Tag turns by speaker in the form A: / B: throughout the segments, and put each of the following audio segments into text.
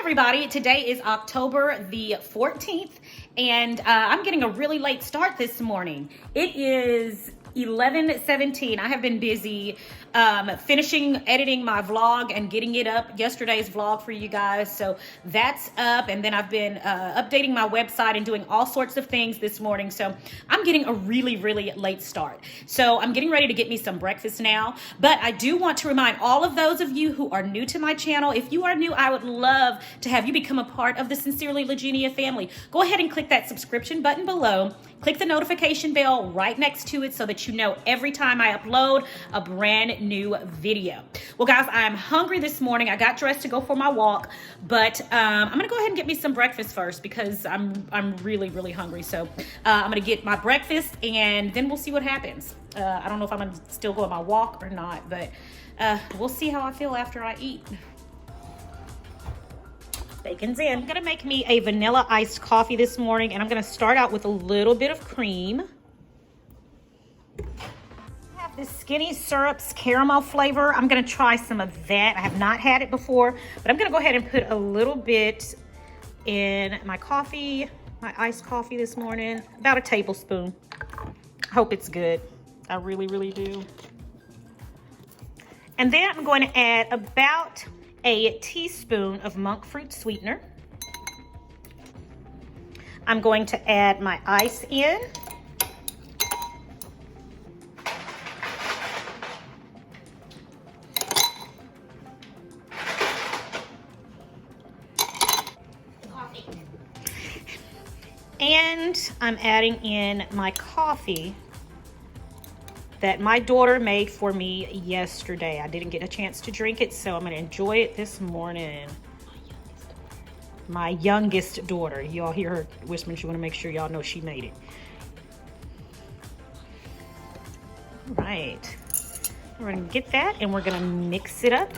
A: everybody, today is October the 14th and I'm getting a really late start this morning. It is 11:17. I have been busy finishing editing my vlog and getting it up, yesterday's vlog for you guys. So that's up, and then I've been updating my website and doing all sorts of things this morning. So I'm getting a really late start. So I'm getting ready to get me some breakfast now. But I do want to remind all of those of you who are new to my channel, if you are new, I would love to have you become a part of the Sincerely Legenia family. Go ahead and click that subscription button below. Click the notification bell right next to it so that you know every time I upload a brand new video. Well, guys, I'm hungry this morning. I got dressed to go for my walk, but I'm gonna go ahead and get me some breakfast first because I'm really hungry. So I'm gonna get my breakfast and then we'll see what happens. I don't know if I'm gonna still go on my walk or not, but we'll see how I feel after I eat. Bacon's in. I'm gonna make me a vanilla iced coffee this morning, and I'm gonna start out with a little bit of cream. I have this Skinny Syrups caramel flavor. I'm gonna try some of that. I have not had it before, but I'm gonna go ahead and put a little bit in my coffee, my iced coffee this morning, about a tablespoon. I hope it's good. I really do. And then I'm going to add about a teaspoon of monk fruit sweetener. I'm going to add my ice in. And I'm adding in my coffee that my daughter made for me yesterday. I didn't get a chance to drink it, so I'm gonna enjoy it this morning. My youngest daughter. Y'all hear her whispering. She wanna make sure y'all know she made it. All right, we're gonna get that and we're gonna mix it up.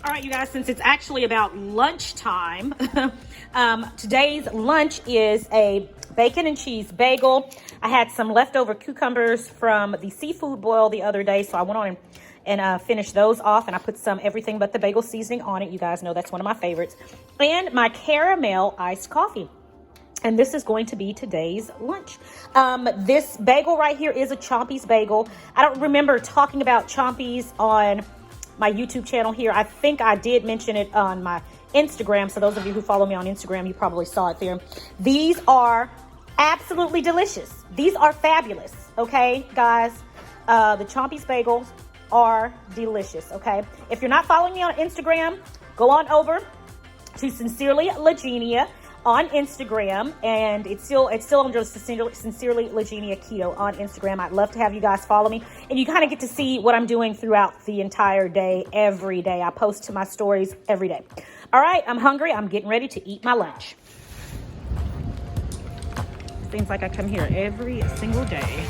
A: All right, you guys, since it's actually about lunchtime, today's lunch is a bacon and cheese bagel. I had some leftover cucumbers from the seafood boil the other day, so I went on and finished those off, and I put some everything but the bagel seasoning on it. You guys know that's one of my favorites. And my caramel iced coffee. And this is going to be today's lunch. This bagel right here is a Chompy's bagel. I don't remember talking about Chompy's on my YouTube channel here. I think I did mention it on my Instagram. So those of you who follow me on Instagram, you probably saw it there. These are absolutely delicious. These are fabulous. Okay, guys, the Chompy's bagels are delicious. Okay, if you're not following me on Instagram, go on over to Sincerely Legenia on Instagram, and it's still under Sincerely Legenia Keto on Instagram. I'd love to have you guys follow me, and you kind of get to see what I'm doing throughout the entire day, every day. I post to my stories every day. All right, I'm hungry. I'm getting ready to eat my lunch. Seems like I come here every single day.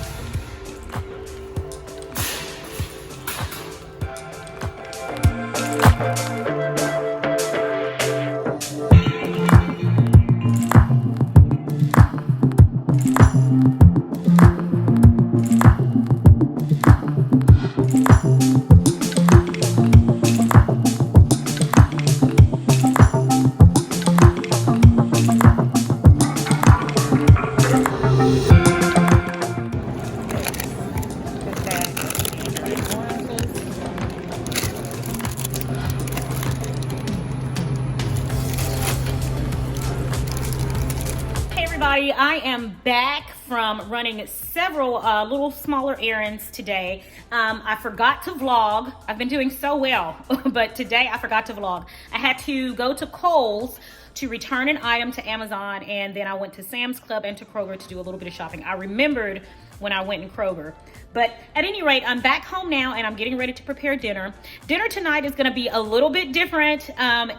A: I am back from running several little smaller errands today. I forgot to vlog. I've been doing so well, but today I forgot to vlog. I had to go to Kohl's to return an item to Amazon, and then I went to Sam's Club and to Kroger to do a little bit of shopping. I remembered when I went in Kroger. But at any rate, I'm back home now and I'm getting ready to prepare dinner. Dinner tonight is gonna be a little bit different.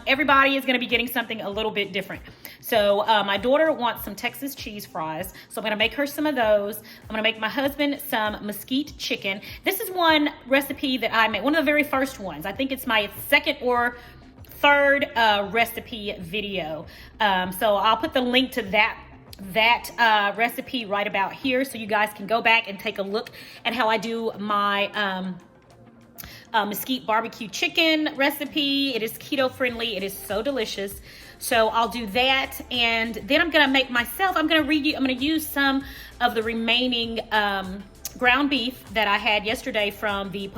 A: Everybody is gonna be getting something a little bit different. So my daughter wants some Texas cheese fries, so I'm gonna make her some of those. I'm gonna make my husband some mesquite chicken. This is one recipe that I made, one of the very first ones. I think it's my second or third recipe video. So I'll put the link to that that recipe right about here, so you guys can go back and take a look at how I do my mesquite barbecue chicken recipe. It is keto friendly. It is so delicious. So I'll do that, and then I'm gonna make myself. I'm gonna use some of the remaining ground beef that I had yesterday from the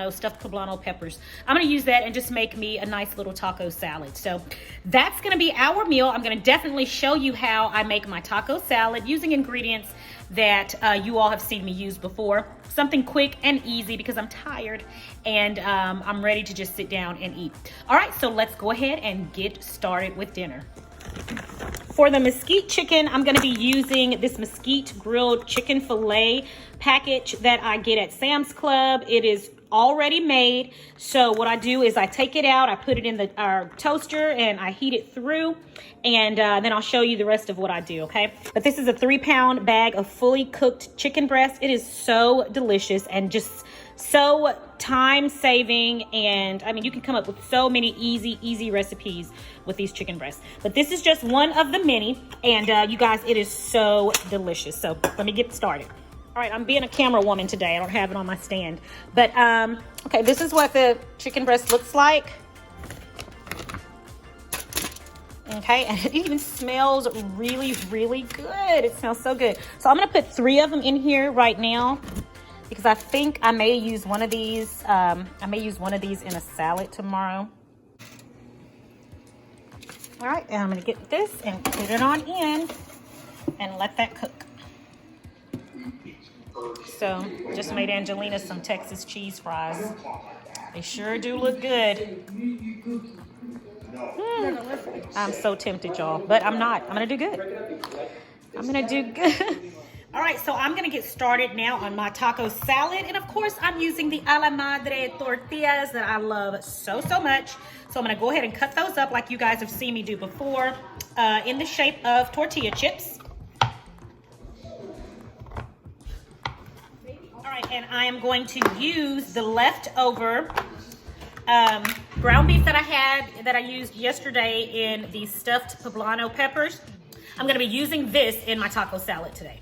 A: stuffed poblano peppers. I'm gonna use that and just make me a nice little taco salad. So that's gonna be our meal. I'm gonna definitely show you how I make my taco salad using ingredients that you all have seen me use before. Something quick and easy because I'm tired and I'm ready to just sit down and eat. All right, so let's go ahead and get started with dinner. For the mesquite chicken, I'm gonna be using this mesquite grilled chicken filet package that I get at Sam's Club. It is already made. So what I do is I take it out, I put it in our toaster, and I heat it through, and then I'll show you the rest of what I do, okay? But this is a 3-pound bag of fully cooked chicken breast. It is so delicious and just so time saving, and I mean, you can come up with so many easy recipes with these chicken breasts. But this is just one of the many, and you guys, it is so delicious. So let me get started. All right, I'm being a camera woman today. I don't have it on my stand. But, okay, this is what the chicken breast looks like. Okay, and it even smells really good. It smells so good. So I'm gonna put 3 of them in here right now because I think I may use one of these. I may use one of these in a salad tomorrow. All right, and I'm gonna get this and put it on in and let that cook. So just made Angelina some Texas cheese fries. They sure do look good. I'm so tempted, y'all, but I'm not. I'm gonna do good. I'm gonna do good. All right, so I'm gonna get started now on my taco salad. And of course, I'm using the a la madre tortillas that I love so much. So I'm gonna go ahead and cut those up like you guys have seen me do before, in the shape of tortilla chips. All right, and I am going to use the leftover ground beef that I used yesterday in the stuffed poblano peppers. I'm gonna be using this in my taco salad today.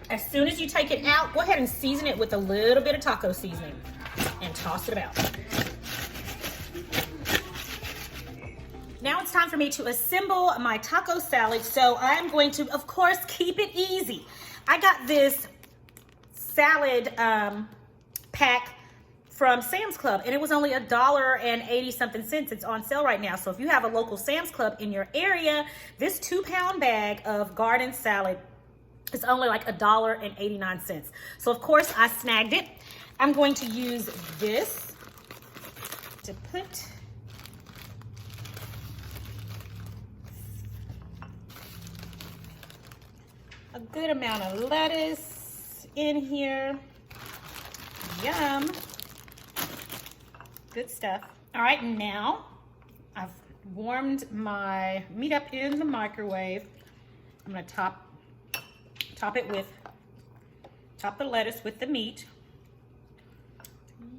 A: As soon as you take it out, go ahead and season it with a little bit of taco seasoning and toss it about. Now it's time for me to assemble my taco salad. So I'm going to, of course, keep it easy. I got this salad pack from Sam's Club, and it was only $1.80 something. It's on sale right now. So if you have a local Sam's Club in your area, this 2-pound bag of garden salad is only like $1.89. So of course I snagged it. I'm going to use this to put a good amount of lettuce in here. Yum. Good stuff. All right, now I've warmed my meat up in the microwave. I'm gonna top the lettuce with the meat.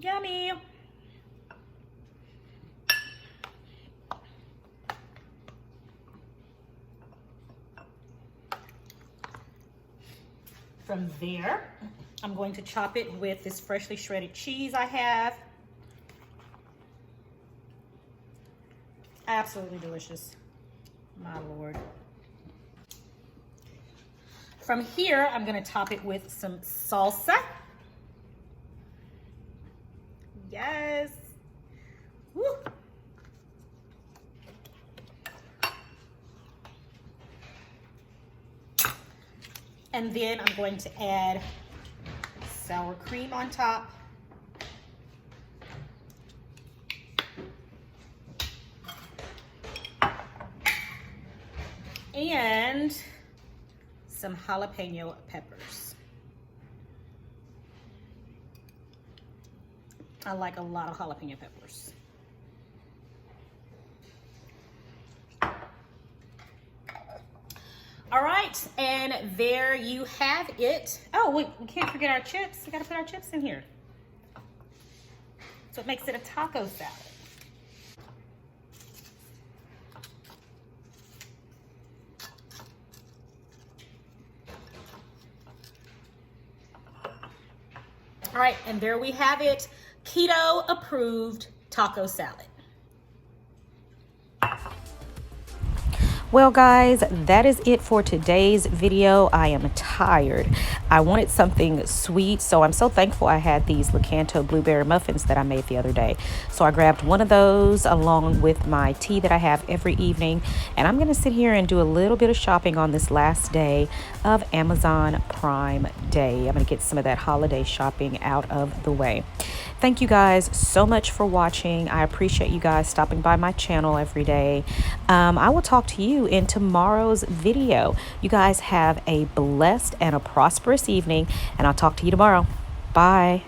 A: Yummy. From there, I'm going to chop it with this freshly shredded cheese I have. Absolutely delicious, my Lord. From here, I'm gonna top it with some salsa. Yes. Woo. And then I'm going to add sour cream on top. and some jalapeno peppers. I like a lot of jalapeno peppers. All right, and there you have it. Oh, we can't forget our chips. We gotta put our chips in here. So it makes it a taco salad. All right, and there we have it. Keto approved taco salad. Well, guys, that is it for today's video. I am tired. I wanted something sweet, so I'm so thankful I had these Lakanto blueberry muffins that I made the other day. So I grabbed one of those along with my tea that I have every evening, and I'm gonna sit here and do a little bit of shopping on this last day of Amazon Prime Day. I'm gonna get some of that holiday shopping out of the way. Thank you guys so much for watching. I appreciate you guys stopping by my channel every day. I will talk to you in tomorrow's video. You guys have a blessed and a prosperous evening, and I'll talk to you tomorrow. Bye.